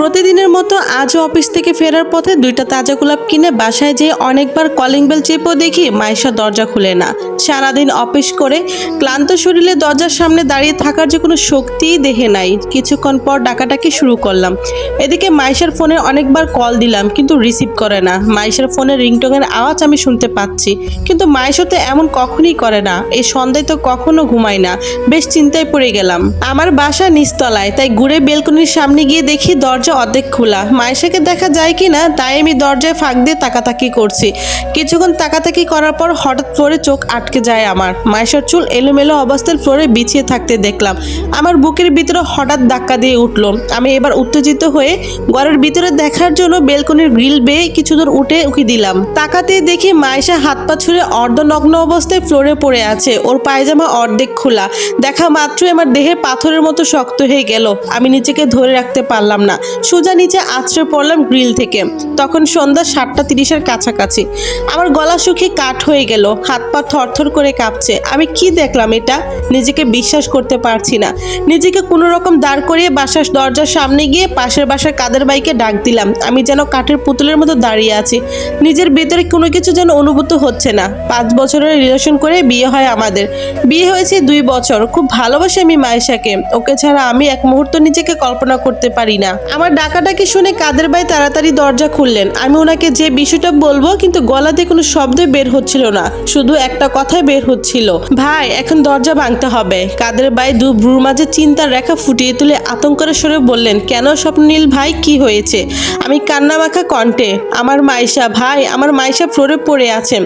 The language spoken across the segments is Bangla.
প্রতিদিনের মতো আজও অফিস থেকে ফেরার পথে 2টা তাজা গোলাপ কিনে বাসায় যেয়ে অনেকবার কলিং বেল চেপেও দেখি মাইশা দরজা খুলে না। সারাদিন অফিস করে ক্লান্ত শরীরে দরজার সামনে দাঁড়িয়ে থাকার যে কোনো শক্তিই দেহে নাই। কিছুক্ষণ পর ডাকাডাকি শুরু করলাম। এদিকে মাইশার ফোনে অনেকবার কল দিলাম কিন্তু রিসিভ করে না। মাইশার ফোনের রিংটোনের আওয়াজ আমি শুনতে পাচ্ছি কিন্তু মাইশা তো এমন কখনই করে না। এই সন্ধ্যায় তো কখনো ঘুমায় না। বেশ চিন্তায় পড়ে গেলাম। আমার বাসা নিচতলায়, তাই ঘুরে বেলকনির সামনে গিয়ে দেখি দরজা অর্ধেক খোলা। মাইশাকে দেখা যায় কিনা তাই আমি দরজায় ফাঁক দিয়ে তাকাতাকি করছি। কিছুক্ষণ তাকাতাকি করার পর হঠাৎ ফ্লোরে চোখ আটকে যায় আমার। মাইশার চুল এলোমেলো অবস্থায় ফ্লোরে বিছিয়ে থাকতে দেখলাম। আমার বুকের ভিতরে হঠাৎ ধাক্কা দিয়ে উঠলো। আমি এবার উত্তেজিত হয়ে ঘরের ভিতরে দেখার জন্য বেলকনির গ্রিল বেয়ে কিছু দূর উকি দিলাম। তাকাতে দেখি মাইশা হাত পা ছুঁড়ে অর্ধনগ্ন অবস্থায় ফ্লোরে পড়ে আছে। ওর পায়জামা অর্ধেক খোলা। দেখা মাত্রই আমার দেহে পাথরের মতো শক্ত হয়ে গেল। আমি নিজেকে ধরে রাখতে পারলাম না। সোজা নিচে আছড়ে পড়লাম গ্রিল থেকে। তখন সন্ধ্যা 7:30-এর কাছাকাছি। আমার গলা শুকিয়ে কাঠ হয়ে গেল। হাত পা থরথর করে কাঁপছে। আমি কি দেখলাম এটা? নিজেকে বিশ্বাস করতে পারছি না। নিজেকে কোনো রকম দাঁড় করিয়ে বাসার দরজার সামনে গিয়ে পাশের বাসার কাদের ভাইকে ডাক দিলাম। আমি যেন কাঠের পুতুলের মতো দাঁড়িয়ে আছি। নিজের ভেতরে কোনো কিছু যেন অনুভূত হচ্ছে না। 5 বছরের রিলেশন করে বিয়ে হয় আমাদের। বিয়ে হয়েছে 2 বছর। খুব ভালোবাসি আমি মাইশাকে। ওকে ছাড়া আমি এক মুহূর্ত নিজেকে কল্পনা করতে পারি না। আমার ডাকাডাকি শুনে কাদের ভাই তাড়াতাড়ি দরজা খুললেন। আমি ওনাকে যে বিষয়টা বলবো কিন্তু গলা দিয়ে কোনো শব্দ বের হচ্ছিল না। শুধু একটা কথাই বের হচ্ছিল, ভাই এখন দরজা ভাঙতে হবে। কাদের ভাই দু ভ্রুর মাঝে চিন্তার রেখা ফুটিয়ে তুলে আতঙ্কের স্বরে বললেন, কেন স্বপ্নীল ভাই, কি হয়েছে? আমি কান্নামাখা কণ্ঠে, আমার মাইশা ভাই, আমার মাইশা ফ্লোরে পড়ে আছে।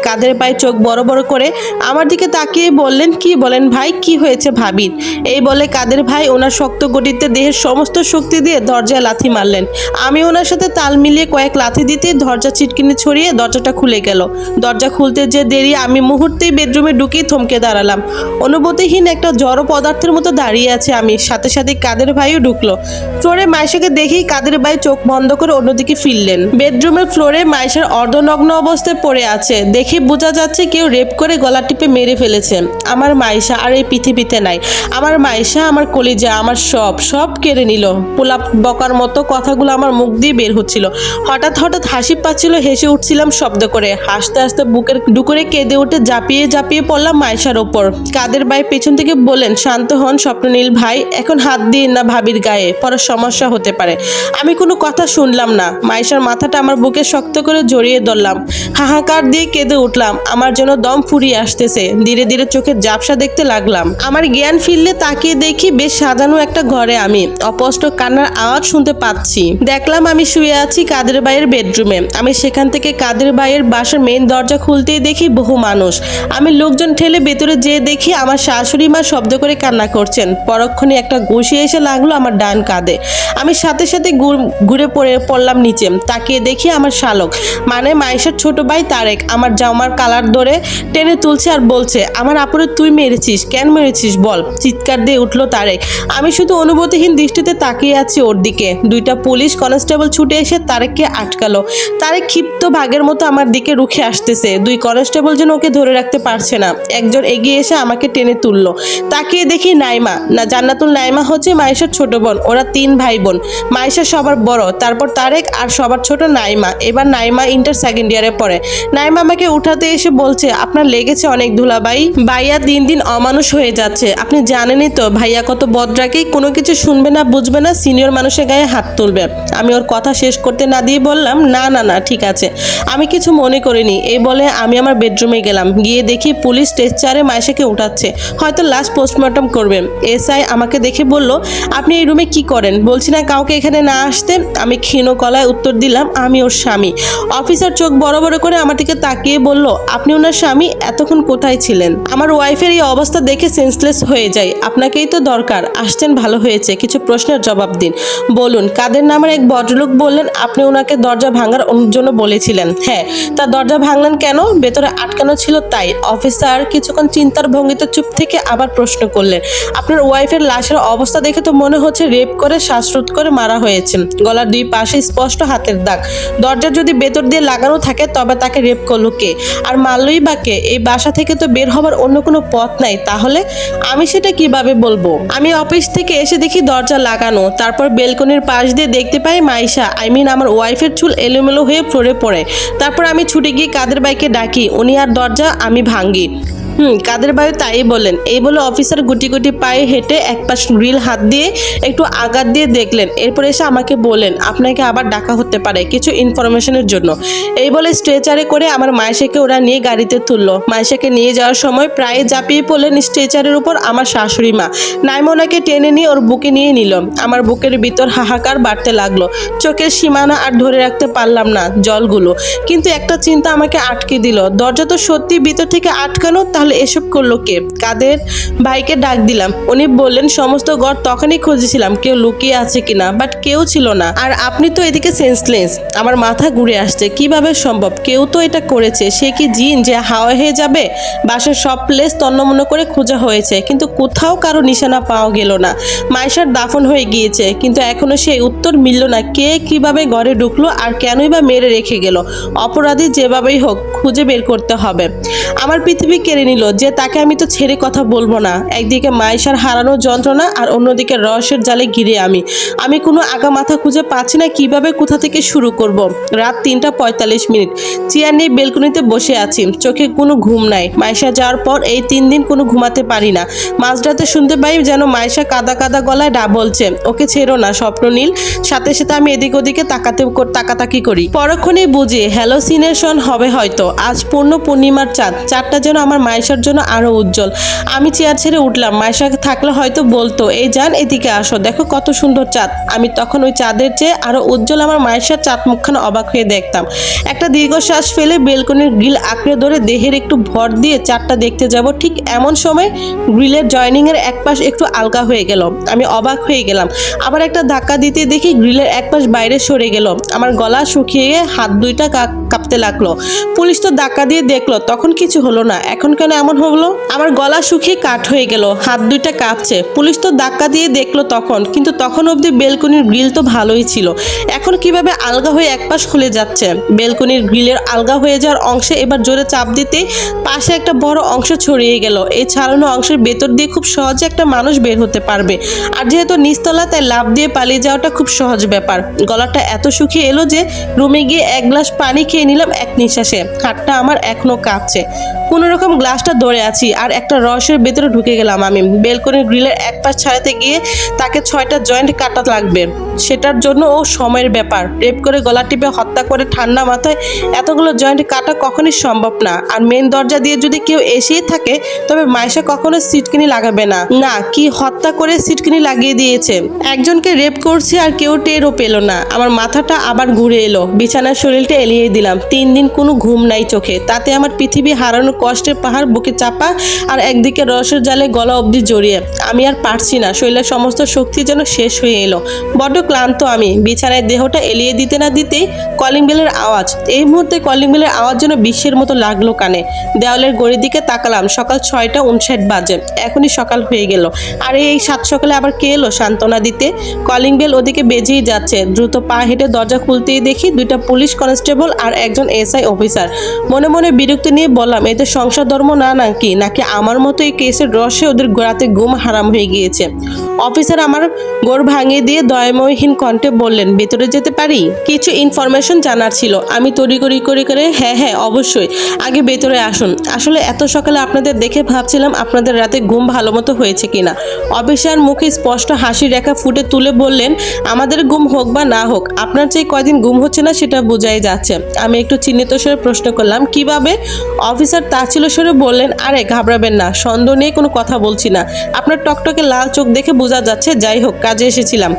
কাদের ভাই চোখ বড় বড় করে আমার দিকে তাকিয়ে বললেন, কি বলেন ভাই, কি হয়েছে ভাবির? এই বলে কাদের ভাই ওনার শক্ত গতিতে দেহের সমস্ত শক্তি দিয়ে দরজায় লাথি মারলেন। আমি ওনার সাথে তাল মিলিয়ে কয়েক লাথি দিতে দরজা চিটকিনি ছড়িয়ে দরজাটা খুলে গেল। দরজা খুলতে যে দেরি, আমি মুহূর্তেই বেডরুমে ঢুকেই থমকে দাঁড়ালাম। অনুভূতিহীন একটা জড় পদার্থের মতো দাঁড়িয়ে আছে আমি। সাথে সাথে কাদের ভাইও ঢুকলো। ফ্লোরে মাইশাকে দেখেই কাদের ভাই চোখ বন্ধ করে অন্যদিকে ফিরলেন। বেডরুমের ফ্লোরে মাইশার অর্ধনগ্ন অবস্থায় পড়ে আছে। দেখে বোঝা যাচ্ছে কেউ রেপ করে গলা টিপে মেরে ফেলেছে। আমার মাইশা আর এই পৃথিবীতে নাই। আমার মাইশা, আমার কলিজা, আমার সব কেড়ে নিল। পোলাপ বকার মতো কথাগুলো আমার মুখ দিয়ে বের হচ্ছিল। হঠাৎ হাসি পাচ্ছিল, হেসে উঠছিলাম শব্দ করে। হাসতে হাসতে বুকের ডুকরে কেঁদে উঠে ঝাঁপিয়ে পড়লাম মাইশার ওপর। কাদের ভাই পেছন থেকে বললেন, শান্ত হন স্বপ্ননীল ভাই, এখন হাত দিন না ভাবির গায়ে, পরে সমস্যা হতে পারে। আমি কোনো কথা শুনলাম না। মাইশার মাথাটা আমার বুকে শক্ত করে জড়িয়ে ধরলাম। হাহাকার দিয়ে কেঁদে উঠলাম। আমার জন্য দম ফুরিয়ে আসতেছে। ধীরে ধীরে চোখের ঝাপসা দেখতে লাগলাম। আমার জ্ঞান ফিরলে তাকিয়ে দেখি বেশ সাজানো একটা ঘরে আমি অস্পষ্ট কান্নার আওয়াজ শুনতে পাচ্ছি। দেখলাম আমি শুয়ে আছি কাদের ভাইয়ের বেডরুমে। আমি সেখান থেকে কাদের ভাইয়ের বাসার মেইন দরজা খুলতেই দেখি বহু মানুষ। আমি লোকজন ঠেলে ভেতরে যেয়ে দেখি আমার শাশুড়ি মা শব্দ করে কান্না করছেন। পরক্ষণে একটা ঘুষি এসে লাগলো আমার ডান কাঁধে। আমি সাথে সাথে ঘুরে পড়লাম নিচে। তাকিয়ে দেখি আমার শালক মানে মাইশার ছোট ভাই তারেক আমার জামার কালার ধরে টেনে তুলছে আর বলছে, আমার আপুরে তুই মেরেছিস, কেন মেরেছিস বল? চিৎকার দিয়ে উঠলো তারেক। আমি শুধু অনুভূতিহীন দৃষ্টিতে তাকিয়ে আছি ওর দিকে। 2টা পুলিশ কনস্টেবল ছুটে এসে তারেককে আটকালো। তারেক ক্ষিপ্ত ভাগের মতো আমার দিকে রুখে আসতেছে। 2 কনস্টেবল যেন ওকে ধরে রাখতে পারছে না। একজন এগিয়ে এসে আমাকে টেনে তুললো। তাকিয়ে দেখি নাইমা, না জান্নাতুল নাইমা হচ্ছে মাইশার ছোট বোন। ওরা 3 ভাই বোন। মাইশা সবার বড়, তারপর তারেক আর সবার ছোট নাইমা। এবার নাইমা ইন্টার 2nd ইয়ারে পড়ে। নাইমা আমাকে উঠাতে এসে বলছে, আপনার লেগেছে অনেক ধুলাবাই, ভাইয়া দিন দিন অমানুষ হয়ে যাচ্ছে। আপনি জানেনই তো ভাইয়া কত বদরাগী, কোনো কিছু শুনবে না বুঝবে না, সিনিয়র মানুষের গায়ে হাত তুলবে। আমি ওর কথা শেষ করতে না দিয়ে বললাম, না ঠিক আছে, আমি কিছু মনে করিনি। এই বলে আমি আমার বেডরুমে গেলাম। গিয়ে দেখি পুলিশ স্ট্রেচারে মাইশাকে উঠাচ্ছে, হয়তো লাস্ট পোস্টমর্টম করবে। এসআই আমাকে দেখে বলল, আপনি এই রুমে কি করেন? বলছি না কাউকে এখানে না আসতে। আমি ক্ষীণ গলায় উত্তর দিলাম, আমি ওর স্বামী। অফিসার চোখ বড় বড় করে আমার দিকে তাকিয়ে বলল, আপনি ওনার স্বামী? এতক্ষণ কোথায় ছিলেন? আমার ওয়াইফের এই অবস্থা দেখে সেন্সলেস হয়ে যায়। আপনাকেই তো দরকার, আসছেন ভালো হয়েছে, কিছু প্রশ্নের জবাব দিন। বলুন। কাদের নামের এক ভদ্রলোক বললেন, আপনি ওনাকে দরজা ভাঙার জন্য বলেছিলেন। হ্যাঁ, তা দরজা ভাঙলেন কেন? ভেতরে আটকানো ছিল তাই। অফিসার কিছুক্ষণ চিন্তার ভঙ্গিতে চুপ থেকে আবার প্রশ্ন করলেন, আপনার ওয়াইফের লাশের অবস্থা দেখে তো মনে হচ্ছে রেপ করে শ্বাসরোধ করে মারা হয়েছে। গলার 2 পাশে স্পষ্ট হাতের দাগ। দরজা যদি ভেতর দিয়ে লাগানো থাকে তবে তাকে রেপ করলো কে? আর মারলই বা কে? এই বাসা থেকে তো বের হবার অন্য কোনো পথ নাই, তাহলে আমি সেটা কিভাবে বলবো? আমি অফিস থেকে এসে দেখি দরজা লাগানো, তারপর বেলকনির পাশ দিয়ে দেখতে পাই মাইশা, আমার ওয়াইফের চুল এলোমেলো হয়ে ফ্লোরে পড়ে। তারপর আমি ছুটে গিয়ে কাদের বাইকে ডাকি, উনি আর দরজা আমি ভাঙ্গি। কাদের বায়ু তাই বলেন। এই বলে অফিসার গুটি গুটি পায়ে হেঁটে এক পাশ গ্রিল হাত দিয়ে একটু আঘাত দিয়ে দেখলেন, এরপর এসে আমাকে বললেন আপনাকে আবার ডাকা হতে পারে কিছু ইনফরমেশনের জন্য। এই বলে স্ট্রেচারে করে আমার মায়েশাকে ওরা নিয়ে গাড়িতে তুললো। মায়েশাকে নিয়ে যাওয়ার সময় প্রায় ঝাঁপিয়ে পড়লেন স্ট্রেচারের উপর আমার শাশুড়ি মা। নাইমোনাকে টেনে নিয়ে ওর বুকে নিয়ে নিল। আমার বুকের ভিতর হাহাকার বাড়তে লাগলো, চোখের সীমানা আর ধরে রাখতে পারলাম না জলগুলো। কিন্তু একটা চিন্তা আমাকে আটকে দিল, দরজা তো সত্যি ভিতর থেকে আটকানো, তাহলে এসব করলো কে? কাদের ভাইকে ডাক দিলাম, উনি বললেন সমস্ত ঘর তখনই খুঁজেছিলাম কেউ লুকিয়ে আছে কিনা, বাট কেউ ছিল না। আর আপনি তো এদিকে সেন্সলেস। আমার মাথা ঘুরে আসছে, কিভাবে সম্ভব? কেউ তো এটা করেছে। সে কি জিন যে হাওয়া হয়ে যাবে? বাসার সব প্লেস তন্নমন্ন করে খোঁজা হয়েছে, কিন্তু কোথাও কারো নিশানা পাওয়া গেল না। মাইশার দাফন হয়ে গিয়েছে, কিন্তু এখনো সেই উত্তর মিলল না, কে কিভাবে ঘরে ঢুকলো আর কেনই বা মেরে রেখে গেল? অপরাধী যেভাবেই হোক খুঁজে বের করতে হবে। আমার পৃথিবী কেড়ে নিল যে তাকে আমি তো ছেড়ে কথা বলবো না। একদিকে মাইশার হারানোর যন্ত্রণা আর অন্যদিকে রহস্যের জালে ঘিরে আমি কোনো আগা মাথা খুঁজে পাচ্ছি না, কিভাবে কোথা থেকে শুরু করব। রাত 3:45। চেয়ার নিয়ে বেলকনিতে বসে আছি, চোখে কোনো ঘুম নাই। মাইশা যাওয়ার পর এই 3 দিন কোনো ঘুমাতে পারি না। মাঝরাতে শুনতে পাই যেন মাইশা কাদা কাদা গলায় বলছে, ওকে ছেড়ো না স্বপ্ননীল। সাথে সাথে আমি এদিক ওদিকে তাকাতাকি করি। পরক্ষণেই বুঝি হ্যালোসিনেশন হবে হয়তো। আজ পূর্ণ পূর্ণিমার চাঁদটা যেন আমার মাইশার জন্য আরো উজ্জ্বল। আমি চেয়ার ছেড়ে উঠলাম। মাইশা থাকলে হয়তো বলতো, এই যান এদিকে আসো, দেখো কত সুন্দর চাঁদ। আমি তখন ওই চাঁদের চেয়ে আরো উজ্জ্বল আমার মাইশার চাঁদ মুখখানা অবাক হয়ে দেখতাম। একটা দীর্ঘশ্বাস ফেলে বেলকনির গ্রিল আঁকড়ে ধরে দেহের একটু ভর দিয়ে চাঁদটা দেখতে যাব, ঠিক এমন সময় গ্রিলের জয়নিং এর এক পাশ একটু আলগা হয়ে গেল। আমি অবাক হয়ে গেলাম। আবার একটা ধাক্কা দিতে দেখি গ্রিলের এক পাশ বাইরে সরে গেল। আমার গলা শুকিয়ে হাত দুইটা কাঁপতে লাগলো। পুলিশ তো ধাক্কা দিয়ে দেখলো, তখন কিছু হলো না, এখন কেন এমন হলো? আমার গলা শুকিয়ে কাঠ হয়ে গেল, হাত দুইটা কাঁপছে। পুলিশ তো ধাক্কা দিয়ে দেখলো তখন, কিন্তু তখন অবধি বেলকনির গ্রিল তো ভালোই ছিল। এখন কিভাবে আলগা হয়ে এক পাশ খুলে যাচ্ছে? বেলকনির গ্রিলের আলগা হয়ে যাওয়ার অংশে এবার জোরে চাপ দিতে পাশে একটা বড় অংশ ছড়িয়ে গেল। এই ছাড়ানো অংশের ভেতর দিয়ে খুব সহজে একটা মানুষ বের হতে পারবে। আর যেহেতু নিচতলা, তাই লাফ দিয়ে পালিয়ে যাওয়াটা খুব সহজ ব্যাপার। গলাটা এত শুকিয়ে এলো যে রুমে গিয়ে এক গ্লাস পানি খেয়ে নিলাম এক নিঃশ্বাসে। হাতটা আমার এখনো কাঁপছে। কোনো রকম গ্লাসটা ধরে আছি আর একটা রহস্যের ভেতরে ঢুকে গেলাম আমি। বেলকনির গ্রিলের এক পাশ ছাড়াতে গিয়ে তাকে 6টা জয়েন্ট কাটা লাগবে। সেটার জন্য ও সময়ের ব্যাপার। রেপ করে গলা টিপে হত্যা করে ঠান্ডা মাথায় এতগুলো জয়েন্ট কাটা কখনই সম্ভব না। আর মেন দরজা দিয়ে যদি কেউ এসেই থাকে, তবে মাইশা কখনো সিটকিনি লাগাবে না। না, কি হত্যা করে সিটকিনি লাগিয়ে দিয়েছে। একজনকে রেপ করছে আর কেউ টেরও পেল না। আমার মাথাটা আবার ঘুরে এলো। বিছানার শরীরটা এলিয়ে দিলাম। 3 দিন কোনো ঘুম নাই চোখে। তাতে আমার পৃথিবী হারানোর কষ্টের পাহাড় বুকে চাপা, আর একদিকে রসের জালে গলা অবধি জড়িয়ে। আমি আর পারছি না, শরীরের সমস্ত শক্তি যেন শেষ হয়ে এলো। বড্ড ক্লান্ত আমি। বিছানায় দেহটা এলিয়ে দিতে না দিতেই কলিং বেলের আওয়াজ। এই মুহূর্তে কলিং বেলের আওয়াজ যেন বিশ্বের মতো লাগলো কানে। দেওয়ালের ঘড়ির দিকে তাকালাম, সকাল 6:59 বাজে। এখনই সকাল হয়ে গেল। আর এই 7 সকালে আবার কে এলো সান্ত্বনা দিতে? কলিং বেল ওদিকে বেজেই যাচ্ছে। দ্রুত পা হেঁটে দরজা খুলতেই দেখি 2টা পুলিশ কনস্টেবল আর একজন এসআই অফিসার। মনে মনে বিরক্তি নিয়ে বললাম, এতে সংসার ধর্ম নাকি আমার মতো এই কেসের রসে ওদের রাতে ঘুম হারাম হয়ে গিয়েছে। অফিসার আমার গোড় ভাঙিয়ে দিয়ে দয়াময়হীন কণ্ঠে বললেন, ভেতরে যেতে পারি? কিছু ইনফরমেশন জানার ছিল। আমি তড়িঘড়ি করে হ্যাঁ অবশ্যই, আগে ভেতরে আসুন। আসলে এত সকালে আপনাদের দেখে ভাবছিলাম আপনাদের রাতে ঘুম ভালো মতো হয়েছে কিনা। অফিসার মুখে স্পষ্ট হাসি রেখা ফুটে তুলে বললেন, আমাদের ঘুম হোক বা না হোক, আপনার যে কয়দিন ঘুম হচ্ছে না সেটা বোঝাই যাচ্ছে। আমি একটু চিহ্নিত স্বরে প্রশ্ন করলাম, কিভাবে? অফিসার তাচ্ছিল্য স্বরে বললেন, আরে ঘাবড়াবেন না, সন্দেহ নিয়ে কোনো কথা বলছি না। আপনার টকটকে লাল চোখ দেখে বোঝা যাচ্ছে। যাই হোক, কাজে এসেছিলাম।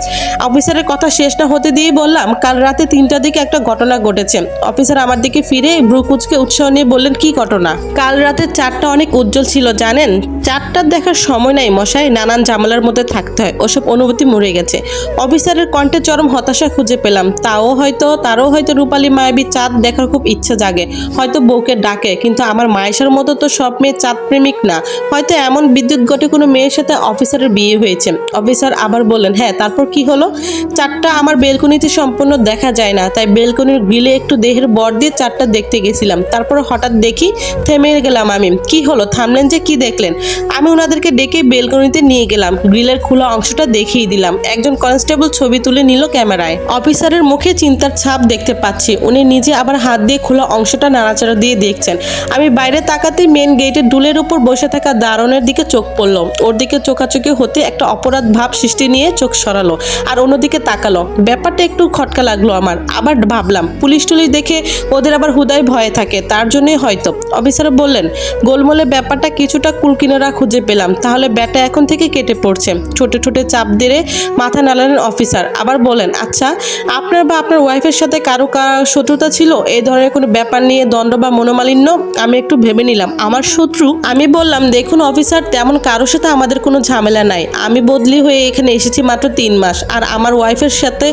অফিসারের কথা শেষ না হতে দিয়েই বললাম, কাল রাতে 3টার দিকে একটা ঘটনা ঘটেছে। অফিসার আমার দিকে ফিরে ভ্রু কুঁচকে উৎসাহ নিয়ে বললেন, কি ঘটনা? কাল রাতে চাঁদটা অনেক উজ্জ্বল ছিল জানেন। চাঁদটার দেখার সময় নাই মশাই, নানান ঝামেলার মধ্যে থাকতে হয়, ওসব অনুভূতি মরে গেছে। অফিসারের কণ্ঠে চরম হতাশা খুঁজে পেলাম। তারও হয়তো রূপালী মায়াবী চাঁদ দেখার খুব ইচ্ছা জাগে, হয়তো বউকে ডাকে। কিন্তু আমার মায়েশার মতো তো সব মেয়ে চাঁদ প্রেমিক না। হয়তো এমন বিদ্যুৎ ঘটে কোনো মেয়ের সাথে অফিসারের বিয়ে হয়েছে। অফিসার আবার বললেন, হ্যাঁ তারপর কি হলো? চাঁদটা আমার বেলকনিতে সম্পূর্ণ দেখা যায় না, তাই বেলকনির গ্রিলে একটু দেহের বর দিয়ে চারটা দেখতে গেছিলাম। তারপর হঠাৎ দেখি থেমে গেলাম আমি। কি হলো, থামলেন যে, কি দেখলেন? আমি ওনাদেরকে ডেকে বেলকনিতে নিয়ে গেলাম, গ্রিলের খোলা অংশটা দেখিয়ে দিলাম। একজন কনস্টেবল ছবি তুলে নিল ক্যামেরায়। অফিসারের মুখে চিন্তার ছাপ দেখতে পাচ্ছি। উনি নিজে আবার হাত দিয়ে খোলা অংশটা নাড়াচাড়া দিয়ে দেখছেন। আমি বাইরে তাকাতে মেন গেটের ডুলের উপর বসে থাকা দারোয়ানের দিকে চোখ পড়লো। ওর দিকে চোখাচোখি হতে একটা অপরাধ ভাব সৃষ্টি নিয়ে চোখ সরালো আর অন্যদিকে তাকালো। ব্যাপারটা একটু খটকা লাগলো আমার। আবার ভাবলাম পুলিশ টুলিশ দেখে ওদের আবার হুদায় ভয়ে থাকে, তার জন্যই হয়তো। অফিসার বললেন, গোলমোলে ব্যাপারটা কিছুটা কুলকিনারা খুঁজে পেলাম, তাহলে ব্যাটা এখন থেকে কেটে পড়ছে। ছোটে ছোটে চাপ দিয়ে মাথা নাড়ালেন অফিসার। আবার বলেন, আচ্ছা, আপনার বা আপনার ওয়াইফের সাথে কারো শত্রুতা ছিল? এই ধরনের কোনো ব্যাপার নিয়ে দ্বন্দ্ব বা মনোমালিন্য? আমি একটু ভেবে নিলাম, আমার শত্রু? আমি বললাম, দেখুন অফিসার, তেমন কারোর সাথে আমাদের কোনো ঝামেলা নাই। আমি বদলি হয়ে এখানে এসেছি মাত্র 3 মাস, আর আমার ওয়াইফের সাথে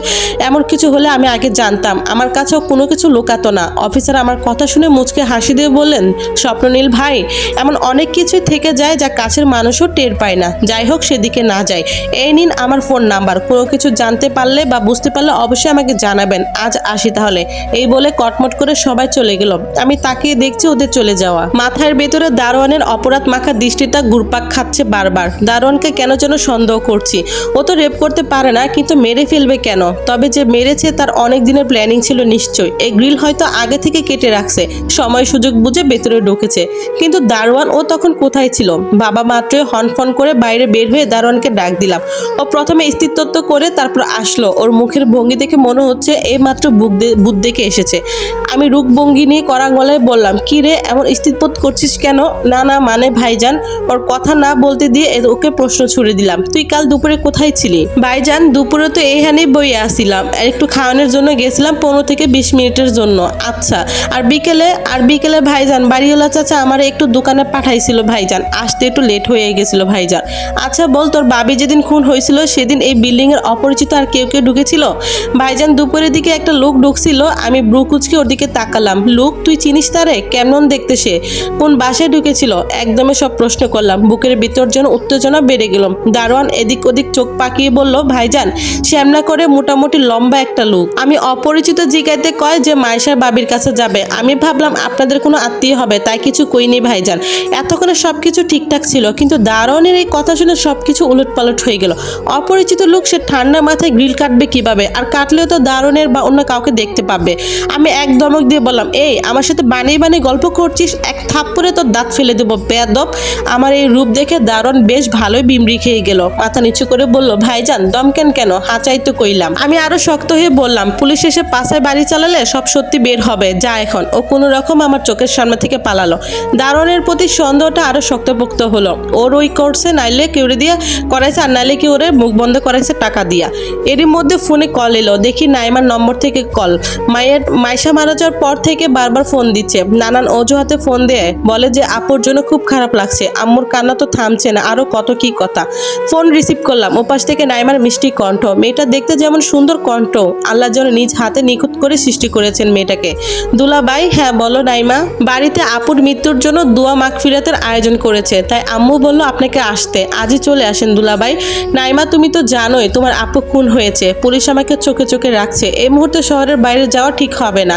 এমন কিছু হলে আমি আগে জানতাম। আমার কাছেও কোনো কিছু লুকাতো না। অফিসার আমার কথা শুনে মুচকে হাসি দিয়ে বললেন, স্বপ্ননীল ভাই, এমন অনেক কিছুই থেকে যায় যা কাছের মানুষও টের পায় না। যাই হোক, সেদিকে না যায়। এই নিন আমার ফোন নাম্বার। কোনো কিছু জানতে পারলে বা বুঝতে পারলে অবশ্যই আমাকে জানাবেন। আজ আসি তাহলে। এই বলে কটমট করে সবাই চলে গেল। আমি তাকিয়ে দেখছি ওদের চলে যাওয়া। মাথার ভেতরে দারোয়ানের অপরাধ মাখা দৃষ্টিটা ঘুরপাক খাচ্ছে বারবার। দারোয়ানকে কেন যেন সন্দেহ করছি। ও তো রেপ করতে পারে না, কিন্তু মেরে ফেলবে কেন? তবে যে মেরেছে তার অনেক দিনের প্ল্যানিং ছিল নিশ্চয়। এই গ্রিল হয়তো আগে থেকে কেটে রাখছে, সময় সুযোগ বুঝে ভেতরে ঢুকেছে। কিন্তু দারোয়ান ও তখন কোথায় ছিল? বাবা মাত্রই হনফন করে বাইরে বের হয়ে দারোয়ানকে ডাক দিলাম। ও প্রথমে স্থিরতত্ত্ব করে তারপর আসলো। ওর মুখের ভঙ্গি দেখে মনে হচ্ছে এই মাত্র বুক দেখে এসেছে। আমি রূপ ভঙ্গি নিয়ে কড়া গলায় বললাম, কি রে, এমন স্থিরবোধ করছিস কেন? না না, মানে ভাইজান। ওর কথা না বলতে দিয়ে ওকে প্রশ্ন ছুড়ে দিলাম, তুই কাল দুপুরে কোথায় ছিলি? ভাইজান, দুপুরে তো এইখানেই বইয়ে আসছিলাম, একটু খাওয়ানোর জন্য গেছিলাম 15 থেকে 20 মিনিটের জন্য। আচ্ছা, আর বিকেলে ভাইজান বাড়িওয়ালা চাচা আমার একটু দোকানে পাঠাইছিল ভাইজান, আসতে একটু লেট হয়ে গেছিল ভাইজান। আচ্ছা বল, তোর ভাবি যেদিন খুন হয়েছিল সেদিন এই বিল্ডিং এর অপরিচিত আর কেউ ঢুকেছিল? ভাইজান, দুপুরের দিকে একটা লোক ঢুকছিল, আমি ব্রু কুচকে ওর দিকে তাকালাম। লোক? তুই চিনিস তারে? কেমন দেখতে সে? কোন বাসায় ঢুকেছিল? একদমে সব প্রশ্ন করলাম। বুকের ভিতর যেন উত্তেজনা বেড়ে গেল। দারোয়ান এদিক ওদিক চোখ পাকিয়ে বলল, ভাইজান, শ্যামলা করে মোটামুটি লম্বা একটা লোক। আমি অপরিচিত জিগাইতে কয় যে মাইশার বাবির কাছে যাবে। আমি ভাবলাম আপনাদের কোনো আত্মীয় হবে, তাই কিছু কইনি ভাইজান। এতক্ষণে সবকিছু ঠিকঠাক ছিল, কিন্তু দারোয়ানের এই কথা শুনে সবকিছু উলটপালট হয়ে গেল। অপরিচিত লোক, সে ঠান্ডা মাথায় গ্রিল কাটবে কিভাবে? আর কাটলেও তো দারোয়ানের বা অন্য কাউকে দেখতে পাবে। আমি এক ধমক দিয়ে বললাম, এই আমার সাথে বানিয়ে গল্প করছিস? এক থাপ্পড়ে তোর দাঁত ফেলে দেবো বেয়াদব। আমার এই রূপ দেখে দারোয়ান বেশ ভালোই বিমড়ি খেয়ে গেল। মাথা নিচু করে বলল, ভাইজান দমকেন কেন? হাঁচাই তো কইলাম। আমি আরো শক্ত হয়ে বললাম, পুলিশ এসে পাছায় বাড়ি চালালে সব সত্যি বের হবে, যা এখন। ও কোনো রকম আমার চোখের সামনে থেকে পালালো। দারোয়ানের প্রতি সন্দেহটা আরো শক্তপোক্ত হলো। ওর ওই করছে, নাইলে কেউরে দিয়ে করাইছে, আর নাইলে কি ওরে মুখ বন্ধ করাইছে টাকা দিয়া। এরই মধ্যে ফোনে কল এলো। দেখি নাইমার নম্বর থেকে কল। মাইশা মারা যাওয়ার পর থেকে বারবার ফোন দিচ্ছে, নানান অজুহাতে ফোন দেয়। বলে যে আপুর জন্য খুব খারাপ লাগছে, আম্মুর কান্না তো থামছে না, আরো কত কি কথা। ফোন রিসিভ করলাম। ওপাশ থেকে নাইমার মিষ্টি কণ্ঠ। মেয়েটা দেখতে যেমন সুন্দর, কণ্ঠ আল্লাহ যেন নিজ হাতে নিখুঁত করে সৃষ্টি করেছেন মেয়েটাকে। দুলাভাই, হ্যাঁ বলো নাইমা। বাড়িতে আপুর মৃত্যুর জন্য দোয়া মাগফিরাতের আয়োজন করেছে, তাই আম্মু বলল আপনাকে আসতে। আজই চলে আসেন দুলাভাই। নাইমা, তুমি তো জানোই তোমার আপু খুন হয়েছে। পুলিশ আমাকে চোখে চোখে রাখছে। এই মুহূর্তে শহরের বাইরে যাওয়া ঠিক হবে না।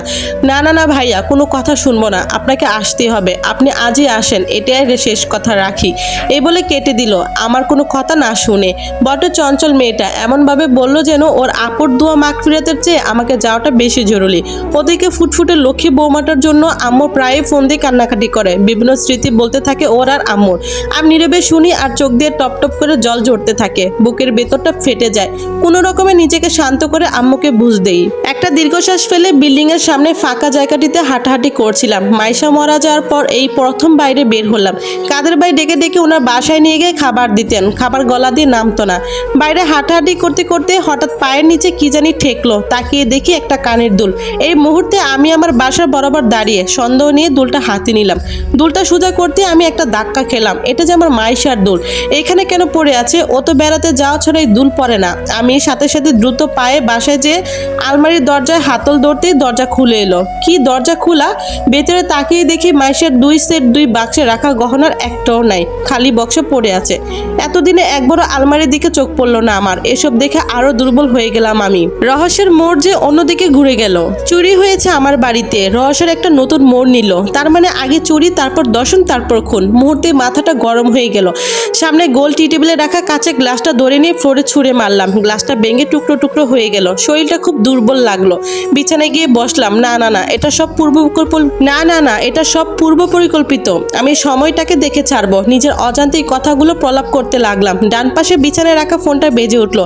না না না ভাইয়া, কোনো কথা শুনবো না, আপনাকে আসতেই হবে। আপনি আজই আসেন, এটাই শেষ কথা, রাখি। এই বলে কেটে দিল, আমার কোনো কথা না শুনে। বড় চঞ্চল মেয়েটা এমনভাবে বলল যেন ওর আপুর দোয়া মাগফিরাতের চেয়ে আমাকে যাওয়াটা বেশি জরুরি। ওদিকে ফুটফুটে লক্ষ্মী বৌমাটার জন্য আম্মু প্রায় ফোন দিয়ে কান্নাকাটি করে। বিভিন্ন স্মৃতি বলতে থাকে ওর আর আম্মুর। আমি নীরবে শুনি আর চোখ দিয়ে টপ টপ করে জল ঝরতে থাকে। বুকের ভেতরটা ফেটে যায়। কোনো রকমে নিজেকে শান্ত করে আম্মুকে বুঝ দেই। একটা দীর্ঘশ্বাস ফেলে বিল্ডিং এর সামনে ফাঁকা জায়গাটিতে হাঁটাহাঁটি করছিলাম। মাইশা মারা যাওয়ার পর এই প্রথম বাইরে বের হলাম। কাদের ভাই ডেকে ডেকে ওনার বাসায় নিয়ে গিয়ে খাবার দিতেন, খাবার গলা দিয়ে নামতো না। বাইরে হাঁটাহাঁটি করতে করতে হঠাৎ পায়ের নিচে কি জানি ঠেকলো। তাকিয়ে দেখি একটা কানের দুল। এই মুহূর্তে আমি আমার বাসার বরাবর দাঁড়িয়ে সন্দেহ নিয়ে দুলটা হাতে নিলাম। দুলটা সোজা করতে আমি একটা ধাক্কা খেলাম। এটা যে আমার মাইশার দুল, এখানে কেন পড়ে আছে? ও তো বেড়াতে যাওয়া ছাড়া এই দুল পরে না। আমি সাথে সাথে দ্রুত পায়ে বাসায় যে আলমারির দরজায় হাতল ধরতেই দরজা খুলে এলো। কি দরজা খোলা? ভেতরে তাকিয়ে দেখি মাইশার 2 সেট 2 বাক্সে রাখা গহনার একটাও নাই, খালি বক্সে পড়ে আছে। এতদিনে একবারও আলমারির দিকে চোখ পড়লো না আমার। এসব দেখে আরো দুর্বল হয়ে গেলাম আমি। রহস্যের মোড় যে অন্যদিকে ঘুরে গেল। চুরি হয়েছে আমার বাড়িতে, রহস্যের একটা নতুন মোড় নিল। তার মানে আগে চুরি, তারপর দর্শন, তারপর খুন। মুহূর্তে মাথাটা গরম হয়ে গেল। সামনে গোল টি টেবিলে রাখা কাঁচের গ্লাসটা ধরে নিয়ে ফ্লোরে ছুঁড়ে মারলাম। গ্লাসটা ভেঙে টুকরো টুকরো হয়ে গেল। শরীরটা খুব দুর্বল লাগলো। বিছানায় গিয়ে বসলাম। না, এটা সব পূর্ব পরিকল্পিত। আমি সময়টাকে দেখে ছাড়বো। নিজের অজান্তেই কথাগুলো প্রলাপ করতে লাগলাম। ডান পাশে বিছানায় রাখা ফোনটা বেজে উঠলো।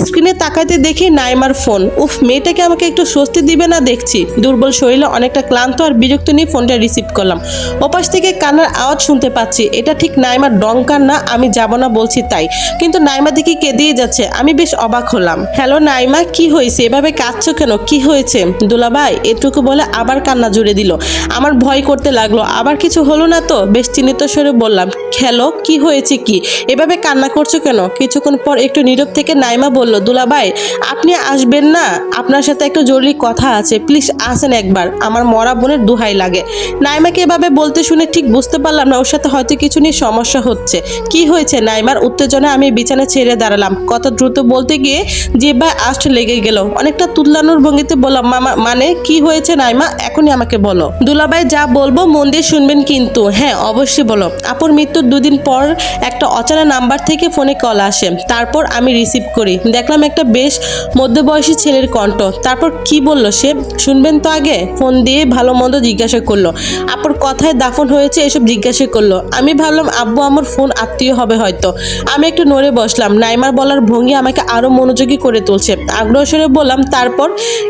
স্ক্রিনে তাকাইতে দেখি নাইমার ফোন। উফ, মেয়েটাকে আমাকে একটু স্বস্তি দিবে না দেখছি। দুর্বল শরীরে অনেকটা ক্লান্ত আর বিরক্ত নিয়ে ফোনটা রিসিভ করলাম। ওপাশ থেকে কান্নার আওয়াজ শুনতে পাচ্ছি। এটা ঠিক নাইমার ডঙ্কার না, আমি যাব না বলছি তাই, কিন্তু নাইমা দেখি কেঁদেই যাচ্ছে। আমি বেশ অবাক হলাম। হ্যালো নাইমা, কি হয়েছে? এভাবে কাঁদছো কেন? কি হয়েছে? দুলাভাই এটুকু বলে আবার কান্না জুড়ে দিল। আমার ভয় করতে লাগলো। আবার কিছু হলো না তো? বেশ চিন্তিত স্বরে বললাম, হ্যালো, কি হয়েছে? কি এভাবে কান্না করছো কেন? কিছুক্ষণ পর একটু নীরব থেকে নাইমা বলল, দুলাভাই আপনি আসবেন না? আপনার সাথে একটা জরুরি কথা আছে, প্লিজ আসেন একবার। আমার মরা বোনের দোহাই লাগে। নাইমাকে এভাবে বলতে শুনে ঠিক বুঝতে পারলাম না ওর সাথে হয়তো কিছু নিয়ে সমস্যা হচ্ছে। কি হয়েছে? নাইমার উত্তেজনা আমি বিছানা ছেড়ে দাঁড়ালাম। কথা দ্রুত বলতে গিয়ে জিহ্বায় আষ্ট লেগে গেল। অনেকটা তুতলানোর ভঙ্গিতে বললাম, মামা মানে কি হয়েছে নাইমা? এখনই আমাকে বলো। দুলাভাই যা বলবো মন দিয়ে শুনবেন কিন্তু। হ্যাঁ অবশ্যই বলো। আপুর মৃত্যুর 2 দিন পর একটা অচেনা নাম্বার থেকে ফোনে কল আসে। তারপর আমি রিসিভ করি। দেখলাম একটা বেশ মধ্যবয়সী ছেলের কণ্ঠ। তারপর কি বলল সে? শুনবেন তো আগে। ফোন দিয়ে ভালো মন্দ জিজ্ঞাসা করলো। আপুর কথায় দাফন হয়েছে এসব জিজ্ঞাসা করলো। আমি ভাবলাম আব্বু আমার ফোন আত্মীয় হবে হয়তো। আমি একটু নড়ে বসলাম। নাইমার বলার ভঙ্গি আমাকে আরো মনোযোগী করে তুলছে। আগ্রহ স্বরে বললাম, তারপর?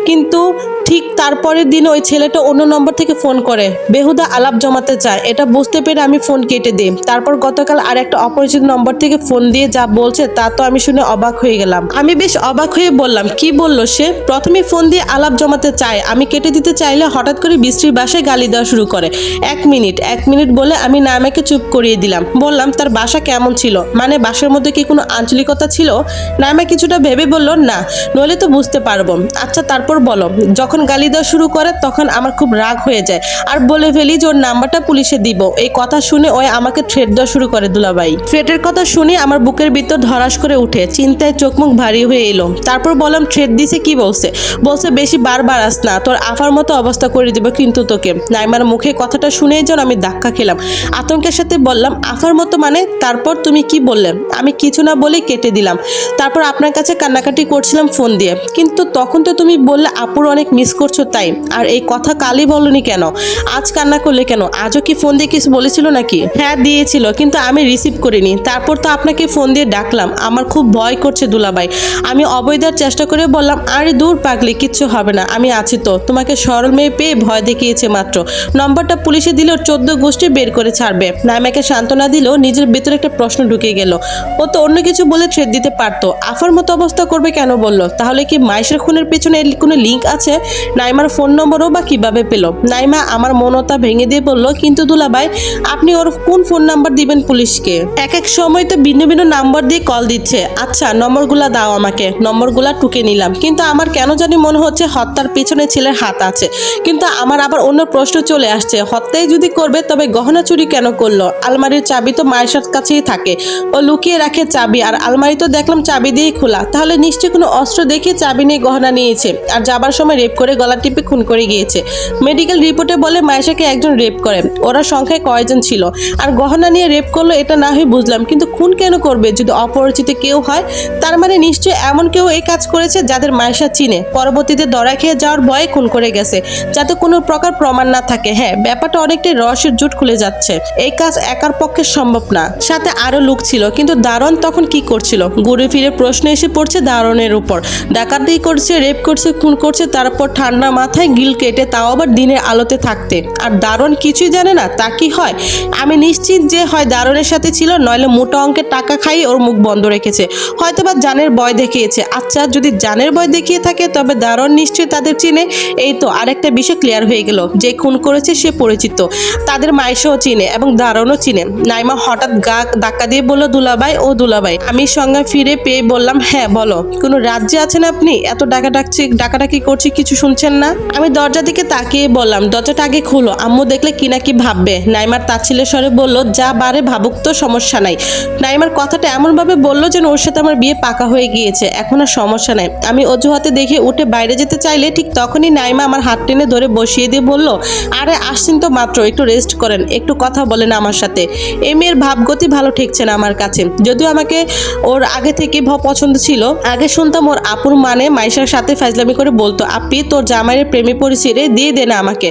কিন্তু ঠিক তারপরের দিন ওই ছেলেটা অন্য নম্বর থেকে ফোন করে, বেহুদা আলাপ জমাতে চায়। এটা বুঝতে পেরে আমি ফোন কেটে দিই। তারপর গতকাল আর একটা অপরিচিত নম্বর থেকে ফোন দিয়ে যা বলছে তা তো আমি শুনে অবাক হয়ে গেলাম। আমি বেশ অবাক হয়ে বললাম, কি বললো সে? প্রথমে ফোন দিয়ে আলাপ জমাতে চায়। আমি কেটে দিতে চাইলে হঠাৎ করে বৃষ্টির বাসায় গালি দেওয়া শুরু করে। এক মিনিট বলে আমি নাইমাকে চুপ করিয়ে দিলাম। বললাম, তার বাসা কেমন ছিল? মানে বাসার মধ্যে কি কোনো আঞ্চলিকতা ছিল? নাইমা কিছুটা ভেবে বলল, না, নইলে তো বুঝতে পারবো। আচ্ছা তারপর বলো। যখন গালি দেওয়া শুরু করে তখন আমার খুব রাগ হয়ে যায় আর বলে ফেলি যে ওর নাম্বারটা পুলিশে দিব। এই কথা শুনে ওই আমাকে থ্রেট দেওয়া শুরু করে। দুলাভাই থ্রেটের কথা শুনে আমার বুকের ভিতর ধরাস করে উঠে, চিন্তায় চোখ মুখ ভারী হয়ে এলো। তারপর বললাম, থ্রেট দিছে? কি বলছে? বলছে বেশি বারবার আস না, তোর আফার মতো অবস্থা করে দিব কিন্তু তোকে। নাইমার মুখে কথাটা শুনেই যেন আমি ধাক্কা খেলাম। আতঙ্কের সাথে বললাম, আফার মতো মানে? তারপর তুমি কি বললে? আমি কিছু না বলে কেটে দিলাম। তারপর আপনার কাছে কান্নাকাটি করছিলাম ফোন দিয়ে, কিন্তু তখন তো তুমি বললে আপুর অনেক মিস করছো তাই। আর এই কথা কালই বলনি কেন? আজ কান্না করলে কেন? আজও কি ফোন দিয়ে কিছু বলেছিল নাকি? হ্যাঁ দিয়েছিল, কিন্তু আমি রিসিভ করিনি। তারপর তো আপনাকে ফোন দিয়ে ডাকলাম। আমার খুব ভয় করছে দুলাভাই। আমি অবৈধার চেষ্টা করে বললাম, আরে দূর পাগলি, কিচ্ছু হবে না, আমি আছি তো। তোমাকে সরল মেয়ে পেয়ে ভয় দেখিয়েছে মাত্র। নম্বরটা পুলিশে দিলেও 14 গোষ্ঠী বের করে ছাড়বে। নাইমাকে সান্ত্বনা দিলেও নিজের ভেতরে একটা প্রশ্ন ঢুকে গেল। ও তো অন্য কিছু বলে থ্রেট দিতে পারতো, আফার মতো অবস্থা করবে কেন বললো? তাহলে কি মাইশার খুনের পেছনে কোনো লিঙ্ক আছে? নাইমার ফোন নম্বরও বা কিভাবে পেল? নাইমা আমার মনতা ভেঙে দিয়ে বলল, কিন্তু দুলাভাই আপনি ওর কোন ফোন নাম্বার দিবেন পুলিশকে? এক এক সময় তো ভিন্ন ভিন্ন নাম্বার দিয়ে কল দিচ্ছে। আচ্ছা নম্বরগুলা দাও আমাকে। নম্বরগুলা টুকে নিলাম, কিন্তু আমার কেন জানি মনে হচ্ছে হত্যার পেছনে ছেলের হাত আছে। কিন্তু আমার আবার অন্য প্রশ্ন চলে আসছে, হত্যাই যদি করবে তবে গহনা চুরি কেন করলো? আলমারির চাবি তো মায়ের কাছেই থাকে, ও লুকিয়ে রাখে চাবি, আর আলমারি তো দেখলাম চাবি দিয়েই খোলা। তাহলে নিশ্চয়ই কোনো অস্ত্র দেখে চাবি নিয়ে গহনা নিয়েছে, আর যাবার সময় রেপ করে গলা টিপে খুন করে গিয়েছে। মেডিকেল রিপোর্টে বলে মায়েশাকে একজন রেপ করে। ওরা সংখ্যায় কয়জন ছিল? আর গহনা নিয়ে রেপ করলো এটা না হয় বুঝলাম, কিন্তু খুন কেন করবে যদি অপরিচিত কেউ হয়? তার মানে নিশ্চয়ই এমন কেউ এই কাজ করেছে যাদের মায়েশা চিনে, পরবর্তীতে ধরা খেয়ে যাওয়ার ভয়ে খুন করে গেছে, যাতে কোনো প্রকার প্রমাণ না থাকে। হ্যাঁ, ব্যাপারটা অনেকটাই রহস্যের জুট খুলে যাচ্ছে। এই কাজ একার পক্ষে সম্ভব না, সাথে আরো লোক ছিল। কিন্তু দারোয়ান তখন কি করছিল? ঘুরে ফিরে প্রশ্ন এসে পড়ছে দারোয়ানের উপর। ডাকাতি করছে, রেপ করছে, খুন করছে, তারপর ঠান্ডা মাথায় গিল কেটে, তাও আবার দিনের আলোতে থাকতে। আর দারোয়ান কিছুই জানে না, তা কি হয়? আমি নিশ্চিত যে হয় দারোয়ানের সাথে ছিল, নইলে মোটা অঙ্কের টাকা খাইয়ে ওর মুখ বন্ধ রেখেছে, হয়তোবা জানের ভয় দেখিয়েছে। আচ্ছা যদি জানের ভয় দেখিয়ে থাকে তবে দারোয়ান নিশ্চয়ই তাদের চিনে। এই তো আরেকটা বিষয় ক্লিয়ার হয়ে গেল, যে খুন করেছে সে পরিচিত, তাদের মাইশাও চিনে এবং দারোয়ানও চিনে। নাইমা হঠাৎ গা ধাক্কা দিয়ে বলল, দুলাভাই ও দুলাভাই। আমি সংজ্ঞা ফিরে পেয়ে বললাম, হ্যাঁ বলো। কোনো রাজ্যে আছেন আপনি? এত ডাকাডাকি করছি কিছু শুনছেন না? আমি দরজার দিকে তাকিয়ে বললাম, দরজাটা আগে খুলো, আম্মু দেখলে কি না কি ভাববে। নাইমার তাচ্ছিল্যের স্বরে বলল, যা বারে ভাবুক তো, সমস্যা নাই। নাইমার কথাটা এমনভাবে বলল যেন ওর সাথে আমার বিয়ে পাকা হয়ে গিয়েছে, এখন আর সমস্যা নাই। আমি অজুহাতে দেখে উঠে বাইরে যেতে চাইলে ঠিক তখনই নাইমা আমার হাত টেনে ধরে বসিয়ে দিয়ে বলল, আরে আসছেন তো মাত্র, একটু রেস্ট করেন, একটু কথা বলেন আমার সাথে। এই মেয়ের ভাবগতি ভালো ঠেকছে না আমার কাছে। যদিও আমাকে ওর আগে থেকে পছন্দ ছিল। আগে শুনতাম ওর আপুর মানে মাইশার সাথে ফাজলামি করে বলতো, আপি তোর জামাইয়ের প্রেমে পড়েছি রে, দিয়ে দে না আমাকে।